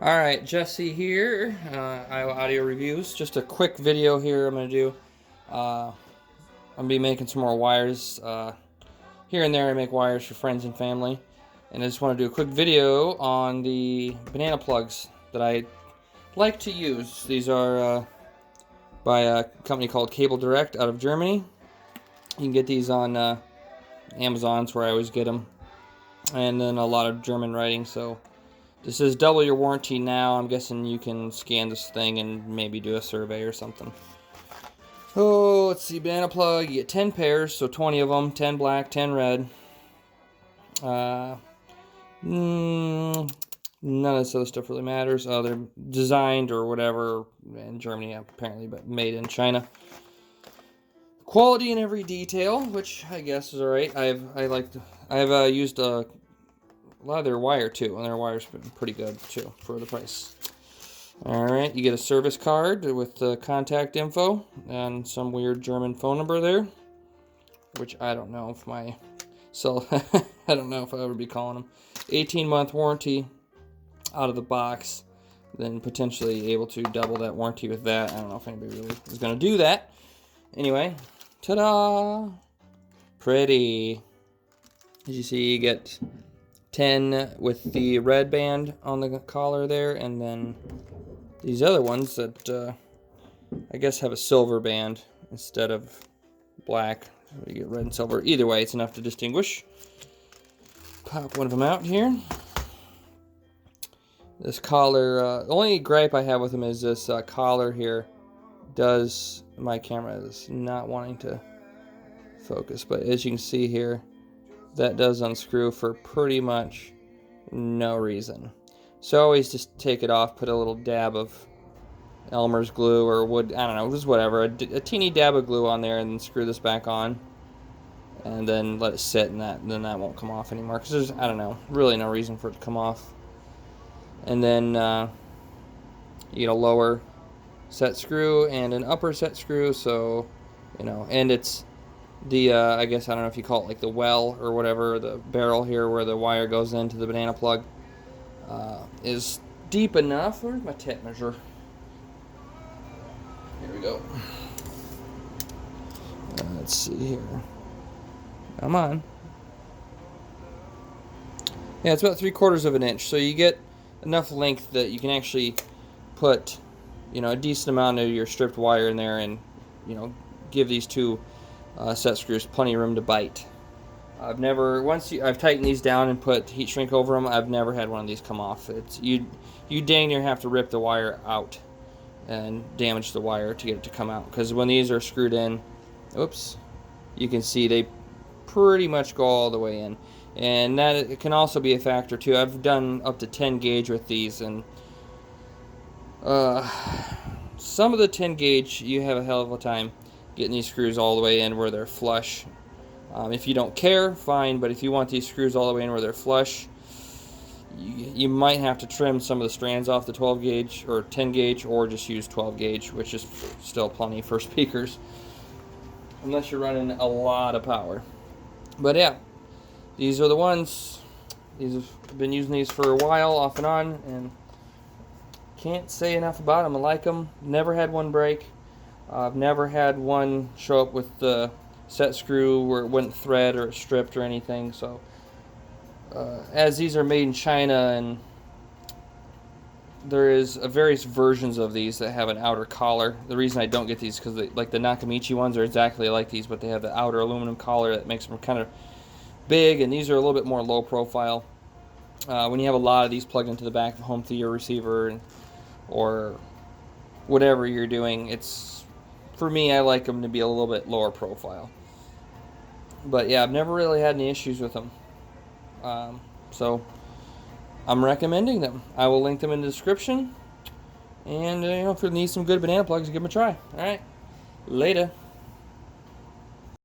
Alright, Jesse here, Iowa Audio Reviews. Just a quick video here I'm going to do. I'm going to be making some more wires. Here and there I make wires for friends and family. And I just want to do a quick video on the banana plugs that I like to use. These are by a company called Kabel Direkt out of Germany. You can get these on Amazon's where I always get them. And then a lot of German writing, so... This is double your warranty now. I'm guessing you can scan this thing and maybe do a survey or something. Oh, let's see. Banana plug. You get 10 pairs, so 20 of them. 10 black, 10 red. None of this other stuff really matters. They're designed or whatever in Germany apparently, but made in China. Quality in every detail, which I guess is alright. I've used a lot of their wire too, and their wire's been pretty good too for the price. Alright, you get a service card with the contact info and some weird German phone number there, which I don't know if I don't know if I'll ever be calling them. 18-month warranty out of the box, then potentially able to double that warranty with that. I don't know if anybody really is going to do that. Anyway, ta-da! Pretty. As you see, you get 10 with the red band on the collar there, and then these other ones that I guess have a silver band instead of black. So you get red and silver. Either way, it's enough to distinguish. Pop one of them out here. This collar, the only gripe I have with them is this collar here my camera is not wanting to focus, but as you can see here, that does unscrew for pretty much no reason. So always just take it off, put a little dab of Elmer's glue or wood, I don't know, just whatever, a teeny dab of glue on there, and then screw this back on, and then let it sit, and then that won't come off anymore, because there's, I don't know, really no reason for it to come off. And then you get a lower set screw and an upper set screw, so, you know, and it's the, I guess, I don't know if you call it like the well or whatever, the barrel here where the wire goes into the banana plug is deep enough. Where's my tape measure? Here we go. Let's see here. Come on. Yeah, it's about 3/4 of an inch, so you get enough length that you can actually put, you know, a decent amount of your stripped wire in there, and, you know, give these two set screws plenty of room to bite. I've tightened these down and put heat shrink over them. I've never had one of these come off. It's you dang near have to rip the wire out and damage the wire to get it to come out, because when these are screwed in, oops, you can see they pretty much go all the way in, and that it can also be a factor too. I've done up to 10 gauge with these, and some of the 10 gauge you have a hell of a time getting these screws all the way in where they're flush. If you don't care, fine, but if you want these screws all the way in where they're flush, you might have to trim some of the strands off the 12 gauge or 10 gauge, or just use 12 gauge, which is still plenty for speakers, unless you're running a lot of power. But yeah, these are the ones. I've been using these for a while, off and on, and can't say enough about them. I like them. Never had one break. I've never had one show up with the set screw where it wouldn't thread or stripped or anything. So, as these are made in China, and there is various versions of these that have an outer collar. The reason I don't get these is because, like, the Nakamichi ones are exactly like these, but they have the outer aluminum collar that makes them kind of big, and these are a little bit more low profile. When you have a lot of these plugged into the back of a home theater receiver or whatever you're doing, for me, I like them to be a little bit lower profile. But yeah, I've never really had any issues with them. So I'm recommending them. I will link them in the description. And you know, if you need some good banana plugs, give them a try. Alright, later.